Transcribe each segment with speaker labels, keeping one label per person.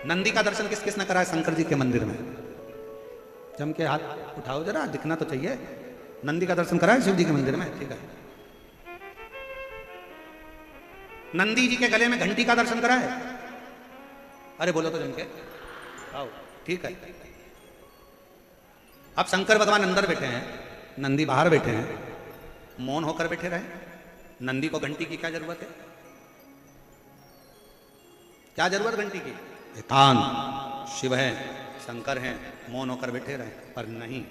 Speaker 1: नंदी का दर्शन किस किस ने करा है शंकर जी के मंदिर में? जम के हाथ उठाओ जरा, दिखना तो चाहिए। नंदी का दर्शन करा है शिव जी के मंदिर में? ठीक है। नंदी जी के गले में घंटी का दर्शन करा है? अरे बोलो तो जम के आओ। ठीक है। अब शंकर भगवान अंदर बैठे हैं, नंदी बाहर बैठे हैं, मौन होकर बैठे रहे। नंदी को घंटी की क्या जरूरत है? क्या जरूरत घंटी की? कान शिव है, शंकर हैं, मौन होकर बैठे रहे। पर नहीं,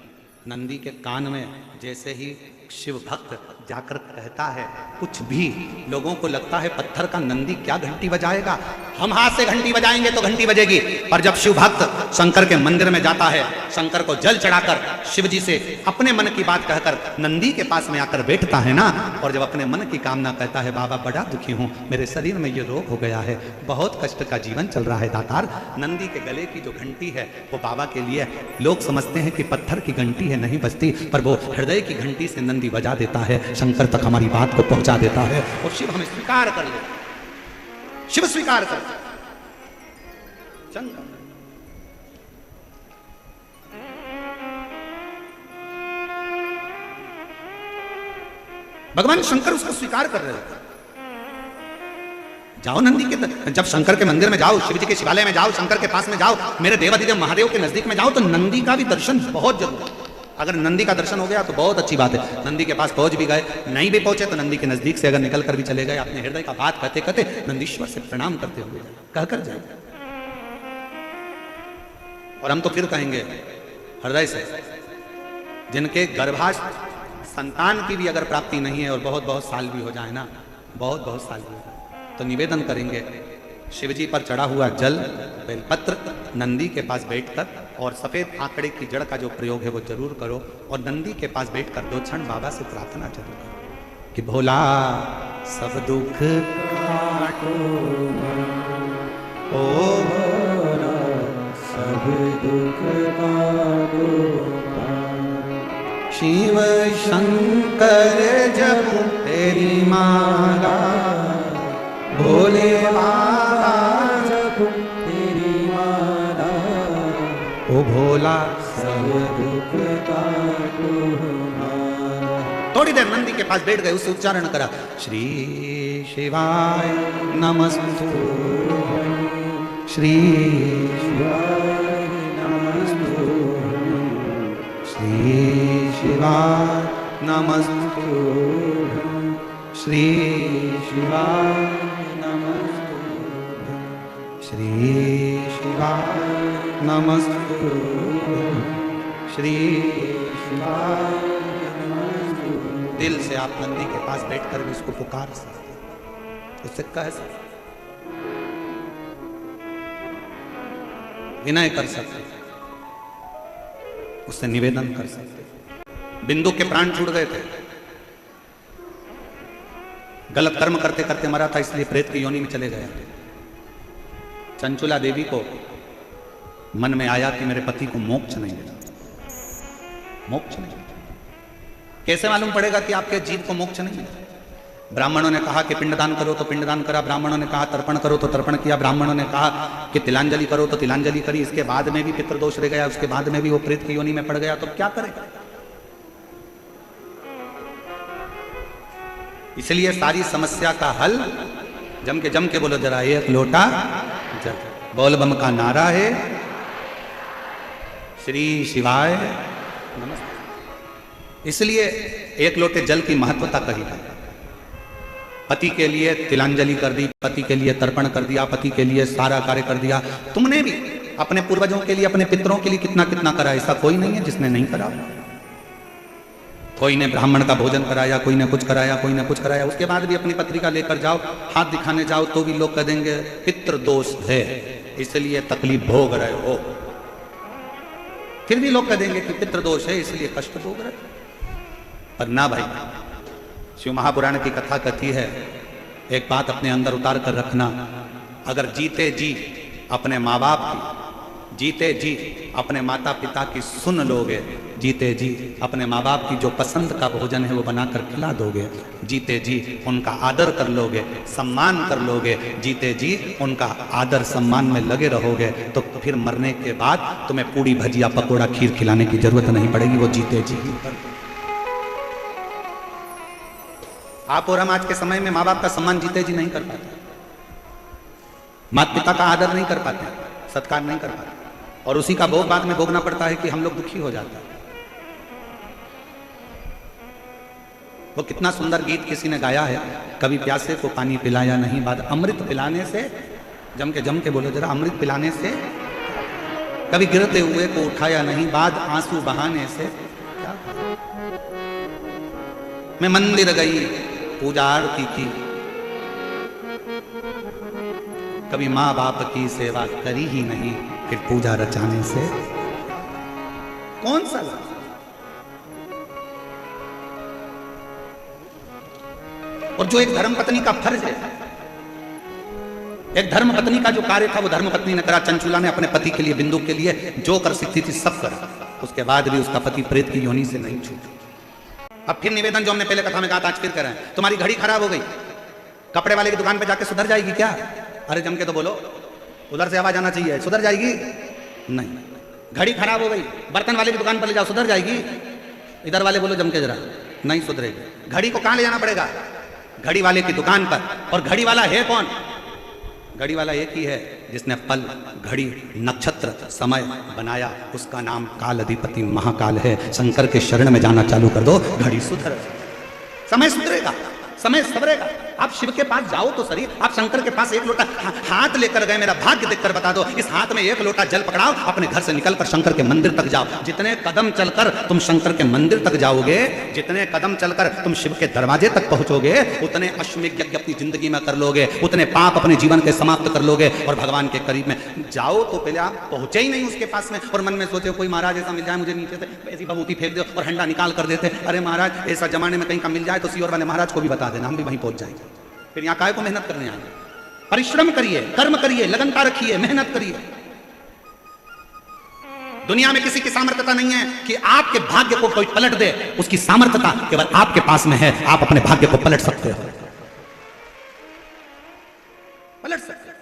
Speaker 1: नंदी के कान में जैसे ही शिव भक्त जाकर कहता है कुछ भी, लोगों को लगता है पत्थर का नंदी क्या घंटी बजाएगा, हम हाथ से घंटी बजाएंगे तो घंटी बजेगी। पर जब शिव भक्त शंकर के मंदिर में जाता है, शंकर को जल चढ़ाकर शिव जी से अपने मन की बात कहकर नंदी के पास में आकर बैठता है ना, और जब अपने मन की कामना कहता है बाबा बड़ा दुखी हूं, मेरे शरीर में ये रोग हो गया है, बहुत कष्ट का जीवन चल रहा है दातार, नंदी के गले की जो घंटी है वो बाबा के लिए, लोग समझते हैं कि पत्थर की घंटी है, नहीं बजती, पर वो हृदय की घंटी से नंदी बजा देता है, शंकर तक हमारी बात को पहुंचा देता है और शिव हमें स्वीकार कर ले, शिव स्वीकार कर शंकर। भगवान शंकर उसको स्वीकार कर रहे थे। जाओ नंदी के, जब शंकर के मंदिर में जाओ, शिव जी के शिवालय में जाओ, शंकर के पास में जाओ, मेरे देवाधिदेव महादेव के नजदीक में जाओ, तो नंदी का भी दर्शन बहुत जरूरी है। अगर नंदी का दर्शन हो गया तो बहुत अच्छी बात है। नंदी के पास पहुंच भी गए, नहीं भी पहुंचे तो नंदी के नजदीक से अगर निकल कर भी चले गए, अपने हृदय का बात कहते कहते नंदीश्वर से प्रणाम करते हुए कहकर जाए। और हम तो फिर कहेंगे हृदय से, जिनके गर्भाशय संतान की भी अगर प्राप्ति नहीं है और बहुत बहुत साल भी हो जाए ना, बहुत बहुत साल भी हो जाए, तो निवेदन करेंगे शिव जी पर चढ़ा हुआ जल, बेलपत्र, नंदी के पास बैठकर और सफेद आंकड़े की जड़ का जो प्रयोग है वो जरूर करो, और नंदी के पास बैठकर 2 क्षण बाबा से प्रार्थना जरूर करो कि भोला सब दुख काटो, ओ भोला सब दुख काटो, शिव शंकर जब तेरी माला, भोले बाबा जब तेरी माला, ओ भोला सब दुख काटो हमारा। थोड़ी देर नंदी के पास बैठ गए, उससे उच्चारण करा श्री शिवाय नमस्तुभ्यं, श्री शिवाय नमस्तुभ्यं, श्री शिवाय नमस्तुभ्यं, श्री शिवाय नमस्तुभ्यं, श्री शिवाय नमस्तुभ्यं, श्री शिवाय नमस्तुभ्यं। दिल से आप नंदी के पास बैठकर भी उसको पुकार सकते, उससे कह सकते, विनय कर सकते, उससे निवेदन कर सकते। बिंदु के प्राण छूट गए थे, गलत कर्म करते करते मरा था, इसलिए प्रेत की योनि में चले गया। चंचुला देवी को मन में आया कि मेरे पति को मोक्ष नहीं मिला, मोक्ष नहीं। कैसे मालूम पड़ेगा कि आपके जीव को मोक्ष नहीं मिला? ब्राह्मणों ने कहा कि पिंडदान करो तो पिंडदान करा, ब्राह्मणों ने कहा तर्पण करो तो तर्पण किया, ब्राह्मणों ने कहा कि तिलांजलि करो तो तिलांजलि करी, इसके बाद में भी पितृदोष रह गया, उसके बाद में भी वो प्रेत की योनि में पड़ गया, तो क्या करेगा? इसलिए सारी समस्या का हल जम के बोलो जरा, एक लोटा जल, बोल बम का नारा है श्री शिवाय नमस्ते। इसलिए एक लोटे जल की महत्वता कही है। पति के लिए तिलांजलि कर दी, पति के लिए तर्पण कर दिया, पति के लिए सारा कार्य कर दिया। तुमने भी अपने पूर्वजों के लिए, अपने पितरों के लिए कितना कितना करा, ऐसा कोई नहीं है जिसने नहीं करा। कोई ने ब्राह्मण का भोजन कराया, कोई ने कुछ कराया, कोई ने कुछ कराया, उसके बाद भी अपनी पत्रिका लेकर जाओ, हाथ दिखाने जाओ तो भी लोग कह देंगे पितृ दोष है, इसलिए तकलीफ भोग रहे हो। फिर भी लोग कह देंगे कि पितृ दोष है इसलिए कष्ट भोग रहे हो। पर ना भाई, शिव महापुराण की कथा कहती है, एक बात अपने अंदर उतार कर रखना, अगर जीते जी अपने माँ बाप की जीते जी अपने माता पिता की सुन लोगे, जीते जी अपने माँ बाप की जो पसंद का भोजन है वो बनाकर खिला दोगे, जीते जी उनका आदर कर लोगे, सम्मान कर लोगे, जीते जी उनका आदर सम्मान में लगे रहोगे, तो फिर मरने के बाद तुम्हें पूड़ी भजिया पकोड़ा खीर खिलाने की जरूरत नहीं पड़ेगी। वो जीते जी आप और हम आज के समय में माँ बाप का सम्मान जीते जी नहीं कर पाते, माता पिता का आदर नहीं कर पाते, सत्कार नहीं कर पाते, और उसी का भोग बाद में भोगना पड़ता है कि हम लोग दुखी हो जाते हैं। वो कितना सुंदर गीत किसी ने गाया है, कभी प्यासे को पानी पिलाया नहीं, बाद अमृत पिलाने से, जम के बोलो जरा, अमृत पिलाने से, कभी गिरते हुए को उठाया नहीं, बाद आंसू बहाने से। क्या मैं मंदिर गई, पूजा आरती की, कभी माँ बाप की सेवा करी ही नहीं, फिर पूजा रचाने से कौन सा लाभ? और जो एक धर्म पत्नी का फर्ज है, एक धर्म पत्नी का जो कार्य था वो धर्म पत्नी ने करा। चंचुला ने अपने पति के लिए, बिंदु के लिए जो कर सकती थी सब करा, उसके बाद भी उसका पति प्रेत की योनि से नहीं छूटा। अब फिर निवेदन जो हमने पहले कथा में कहा था आज फिर करें, तुम्हारी घड़ी खराब हो गई, कपड़े वाले की दुकान पे जाके सुधर जाएगी क्या? अरे जम के तो बोलो, उधर से आवाज आना चाहिए, सुधर जाएगी? नहीं। घड़ी खराब हो गई, बर्तन वाले की दुकान पर ले जाओ, सुधर जाएगी? इधर वाले बोलो जम के जरा, नहीं सुधरेगी। घड़ी को कहां ले जाना पड़ेगा? घड़ी वाले की दुकान पर। और घड़ी वाला है कौन? घड़ी वाला एक ही है जिसने पल, घड़ी, नक्षत्र, समय बनाया, उसका नाम काल अधिपति महाकाल है। शंकर के शरण में जाना चालू कर दो, घड़ी सुधर, समय सुधरेगा, समय सवरेगा। आप शिव के पास जाओ तो सही, आप शंकर के पास एक लोटा हाथ लेकर गए, मेरा भाग्य देखकर बता दो, इस हाथ में एक लोटा जल पकड़ाओ, अपने घर से निकलकर शंकर के मंदिर तक जाओ। जितने कदम चलकर तुम शंकर के मंदिर तक जाओगे, जितने कदम चलकर तुम शिव के दरवाजे तक पहुंचोगे, उतने अश्वमेध यज्ञ अपनी जिंदगी में कर लोगे, उतने पाप अपने जीवन के समाप्त कर लोगे और भगवान के करीब में जाओ। तो पहले आप पहुंचे ही नहीं उसके पास में और मन में सोचे कोई महाराज ऐसा मिल जाए मुझे, नीचे से ऐसी भभूति फेंक दो और हंडा निकाल कर देते, अरे महाराज ऐसा जमाने में कहीं का मिल जाए तो सियोर वाले महाराज को भी बता देना, हम भी वहीं पहुंच जाएंगे। फिर यहाँ काहे को मेहनत करने आए? परिश्रम करिए, कर्म करिए, लगनता रखिए, मेहनत करिए। दुनिया में किसी की सामर्थ्यता नहीं है कि आपके भाग्य को कोई पलट दे, उसकी सामर्थ्यता केवल आपके पास में है। आप अपने भाग्य को पलट सकते हो, पलट सकते हो।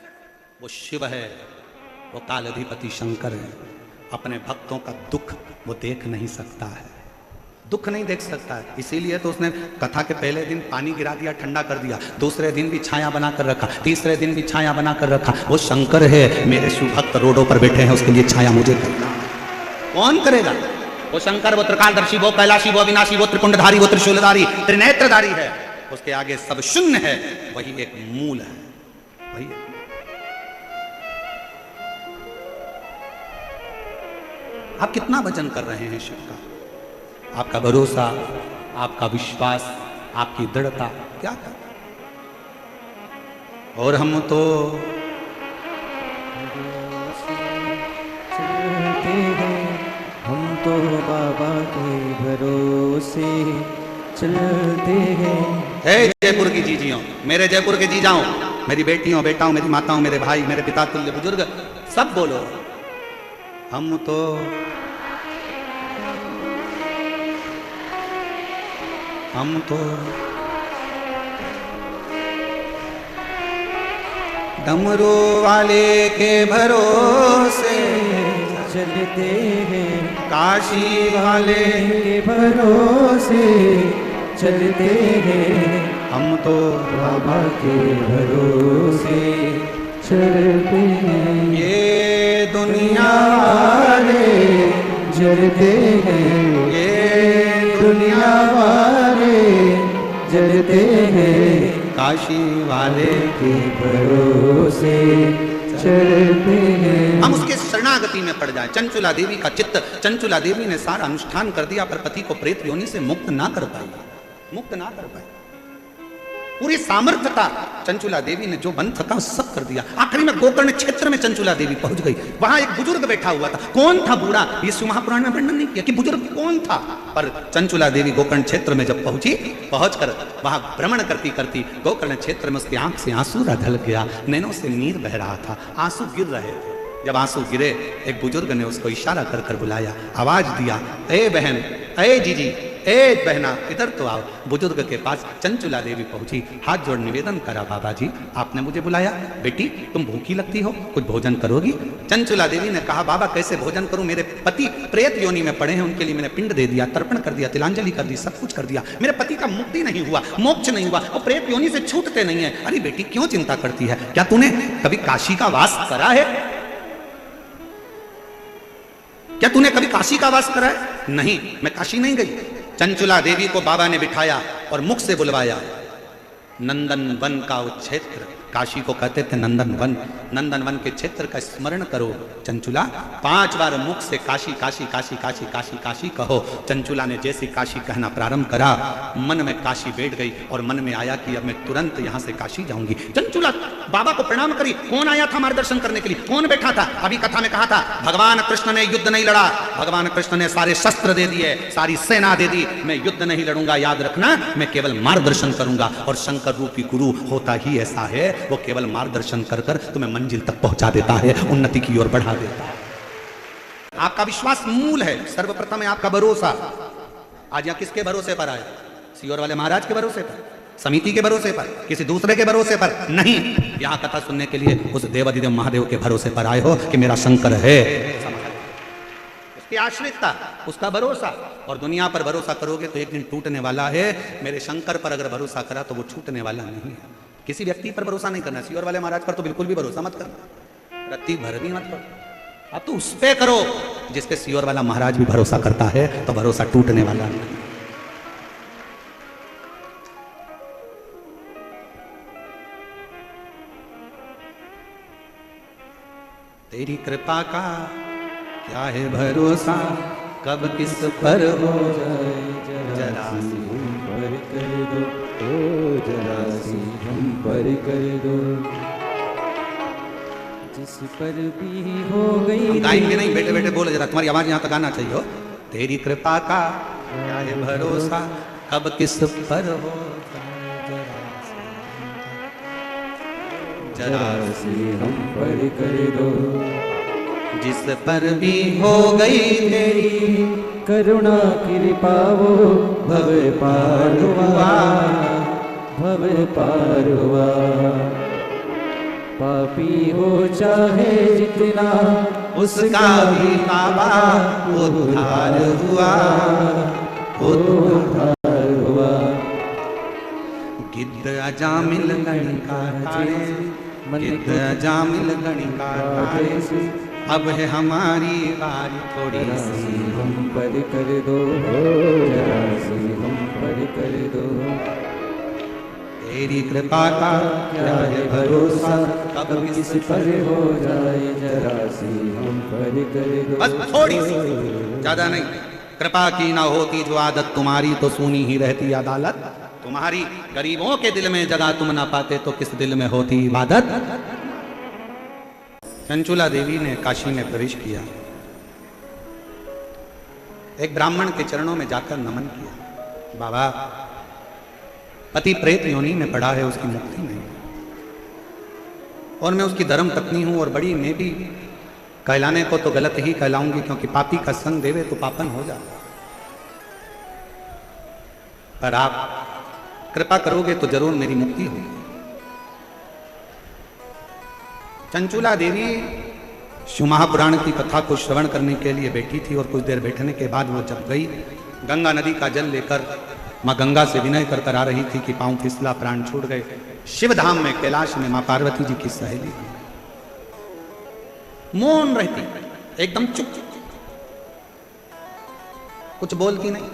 Speaker 1: वो शिव है, वो कालाधिपति शंकर है। अपने भक्तों का दुख वो देख नहीं सकता है, दुख नहीं देख सकता है, इसीलिए तो उसने कथा के पहले दिन पानी गिरा दिया, ठंडा कर दिया, दूसरे दिन भी छाया बनाकर रखा, तीसरे दिन भी छाया बनाकर रखा। वो शंकर है, मेरे शिव भक्त रोडों पर बैठे हैं, उसके लिए छाया मुझे करना कौन करेगा? वो शंकर, वो त्रिकालदर्शी, वो कैलाशी, वो अविनाशी, वो त्रिपुंडधारी, वो त्रिशूलधारी, त्रिनेत्रधारी है। उसके आगे सब शून्य है, वही एक मूल है, वही है। आप कितना भजन कर रहे हैं शिव का? आपका भरोसा, आपका विश्वास, आपकी दृढ़ता क्या कर? और हम तो
Speaker 2: चलते हैं, हम तो बाबा के भरोसे चलते हैं।
Speaker 1: हे जयपुर की जीजियों, मेरे जयपुर के जीजाओं, मेरी बेटियों, बेटाओं, मेरी माताओं, मेरे भाई, मेरे पिता तुल्य बुजुर्ग, सब बोलो, हम तो डमरू वाले के भरोसे
Speaker 2: चलते हैं,
Speaker 1: काशी वाले
Speaker 2: के भरोसे चलते हैं,
Speaker 1: हम तो
Speaker 2: बाबा के भरोसे चलते हैं।
Speaker 1: ये दुनिया
Speaker 2: वाले जलते हैं,
Speaker 1: ये
Speaker 2: दुनिया वाले जलते हैं,
Speaker 1: काशी वाले
Speaker 2: के भरोसे चलते हैं।
Speaker 1: हम उसके शरणागति में पड़ जाए। चंचुला देवी का चित्त, चंचुला देवी ने सारा अनुष्ठान कर दिया पर पति को प्रेत योनि से मुक्त ना कर पाई, मुक्त ना कर पाई। पूरी सामर्थ्यता चंचुला देवी ने जो बन सका सब कर दिया। आखिरी में गोकर्ण क्षेत्र में चंचुला देवी पहुंच गई। वहां एक बुजुर्ग बैठा हुआ था। कौन था बूढ़ा? ये शिव महापुराण में वर्णन नहीं किया कि बुजुर्ग कौन था, पर चंचुला देवी गोकर्ण क्षेत्र में जब पहुंची, पहुंचकर वहां भ्रमण करती करती गोकर्ण क्षेत्र में उसकी आंख से आंसू ढल गया, नैनों से नीर बह रहा था, आंसू गिर रहे थे। जब आंसू गिरे, एक बुजुर्ग ने उसको इशारा कर कर बुलाया, आवाज दिया, ए बहन, ए जीजी, ए बहना, इधर तो आओ। बुजुर्ग के पास चंचुला देवी पहुंची, हाथ जोड़ निवेदन करा, बाबा जी आपने मुझे बुलाया, बेटी तुम भूखी लगती हो, कुछ भोजन करोगी? चंचुला देवी ने कहा, बाबा कैसे भोजन करूं, मेरे पति प्रेत योनि में पड़े हैं, उनके लिए मैंने पिंड दे दिया, तर्पण कर दिया, तिलांजलि कर दी, सब कुछ कर दिया, मेरे पति का मुक्ति नहीं हुआ, मोक्ष नहीं हुआ, वो प्रेत योनि से छूटते नहीं है। अरे बेटी क्यों चिंता करती है, क्या तूने कभी काशी का वास करा है? क्या तूने कभी काशी का वास करा है? नहीं, मैं काशी नहीं गई। चंचुला देवी को बाबा ने बिठाया और मुख से बुलवाया, नंदन वन का वो क्षेत्र, काशी को कहते थे नंदन वन, नंदन वन के क्षेत्र का स्मरण करो। चंचुला 5 बार मुख से काशी काशी काशी काशी काशी काशी कहो। चंचुला ने जैसे काशी कहना प्रारंभ करा, मन में काशी बैठ गई और मन में आया कि अब मैं तुरंत यहां से काशी जाऊंगी। चंचुला बाबा को प्रणाम करी। कौन आया था मार्गदर्शन करने के लिए, कौन बैठा था? अभी कथा में कहा था, भगवान कृष्ण ने युद्ध नहीं लड़ा, भगवान कृष्ण ने सारे शस्त्र दे दिए, सारी सेना दे दी, मैं युद्ध नहीं लड़ूंगा, याद रखना, मैं केवल मार्गदर्शन करूंगा। और शंकर रूपी गुरु होता ही ऐसा है, वो केवल मार्गदर्शन कर कर तुम्हें मंजिल तक पहुंचा देता है, उन्नति की ओर बढ़ा देता है। आपका विश्वास मूल है, सर्वप्रथम है आपका भरोसा। आज यहां किसके भरोसे पर आए? सियोर वाले महाराज के भरोसे पर, समिति के भरोसे पर, किसी दूसरे के भरोसे पर नहीं। यहां कथा सुनने के लिए उस देवाधिदेव महादेव के भरोसे पर आए हो कि मेरा शंकर है। उसकी आश्रितता, उसका भरोसा। और दुनिया पर भरोसा करोगे तो एक दिन टूटने वाला है। मेरे शंकर पर अगर भरोसा करा तो वो छूटने वाला नहीं है। किसी व्यक्ति पर भरोसा नहीं करना। सियोर वाले महाराज पर तो बिल्कुल भी भरोसा मत करना, रत्ती भर भी मत करो। अब तो उस पे करो जिस पे सियोर वाला महाराज भी भरोसा करता है, तो भरोसा टूटने वाला नहीं। तेरी कृपा का क्या है भरोसा, कब किस पर हो जाए जरा सी हम पर कर दो, ओ जरा सी हम पर कर दो, जिस पर भी हो गई। गाएंगे नहीं, बैठे बैठे बोलो जरा, तुम्हारी आवाज यहां तक आना चाहिए हो। तेरी कृपा का क्या है भरोसा, कब किस पर हो
Speaker 2: जरा सी हम पर कर दो,
Speaker 1: जिस पर भी हो गई तेरी
Speaker 2: करुणा कृपा वो भव पार हुआ, भव पार हुआ। पापी हो चाहे जितना
Speaker 1: उसका भी बाबा उद्धार हुआ,
Speaker 2: उद्धार हुआ।
Speaker 1: गिद्ध अजामिल गणिकार तारे, गिद्ध अजामिल गणिकार तारे, अब है हमारी बारी थोड़ी सी
Speaker 2: हम पर कर दो, जरा सी हम पर कर दो।
Speaker 1: तेरी कृपा का
Speaker 2: क्या है भरोसा, कब किस पर हो जाए जरा सी हम पर कर दो।
Speaker 1: बस थोड़ी सी, ज्यादा नहीं। कृपा की ना होती जो आदत तुम्हारी, तो सुनी ही रहती अदालत तुम्हारी। गरीबों के दिल में जगह तुम ना पाते, तो किस दिल में होती इबादत। चंचुला देवी ने काशी में प्रवेश किया, एक ब्राह्मण के चरणों में जाकर नमन किया। बाबा, पति प्रेत योनि में पड़ा है, उसकी मुक्ति नहीं, और मैं उसकी धर्म पत्नी हूं, और बड़ी मैं भी कहलाने को तो गलत ही कहलाऊंगी, क्योंकि पापी का संग देवे तो पापन हो जाता। पर आप कृपा करोगे तो जरूर मेरी मुक्ति होगी। चंचुला देवी शिव महापुराण की कथा को श्रवण करने के लिए बैठी थी, और कुछ देर बैठने के बाद वो जब गई, गंगा नदी का जल लेकर माँ गंगा से विनय कर कर आ रही थी कि पांव फिसला, प्राण छूट गए। शिव धाम में, कैलाश में माँ पार्वती जी की सहेली मौन रहती, एकदम चुप, कुछ बोलती नहीं,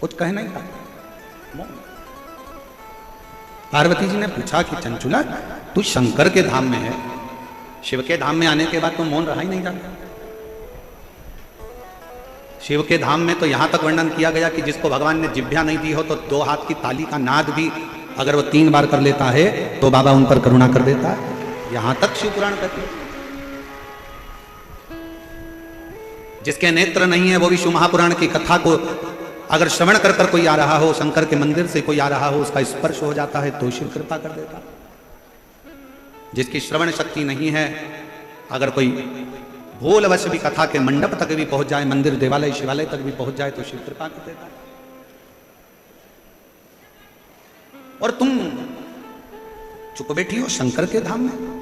Speaker 1: कुछ कह नहीं पाती, मौन। पार्वती जी ने पूछा कि चंचुला, तू शंकर के धाम में है, शिव के धाम में आने के बाद तो मौन रहा ही नहीं जाता। शिव के धाम में तो यहां तक वर्णन किया गया कि जिसको भगवान ने जिभ्या नहीं दी हो, तो 2 हाथ की ताली का नाद भी अगर वो 3 बार कर लेता है तो बाबा उन पर करुणा कर देता है। यहां तक शिव पुराण कहते हैं। जिसके नेत्र नहीं है वो भी शिव महापुराण की कथा को अगर श्रवण कर कर कोई आ रहा हो, शंकर के मंदिर से कोई आ रहा हो, उसका स्पर्श हो जाता है तो शिव कृपा कर देता। जिसकी श्रवण शक्ति नहीं है, अगर कोई भूलवश भी कथा के मंडप तक भी पहुंच जाए, मंदिर देवालय शिवालय तक भी पहुंच जाए, तो शिव कृपा कर देता है। और तुम चुप बैठी हो शंकर के धाम में।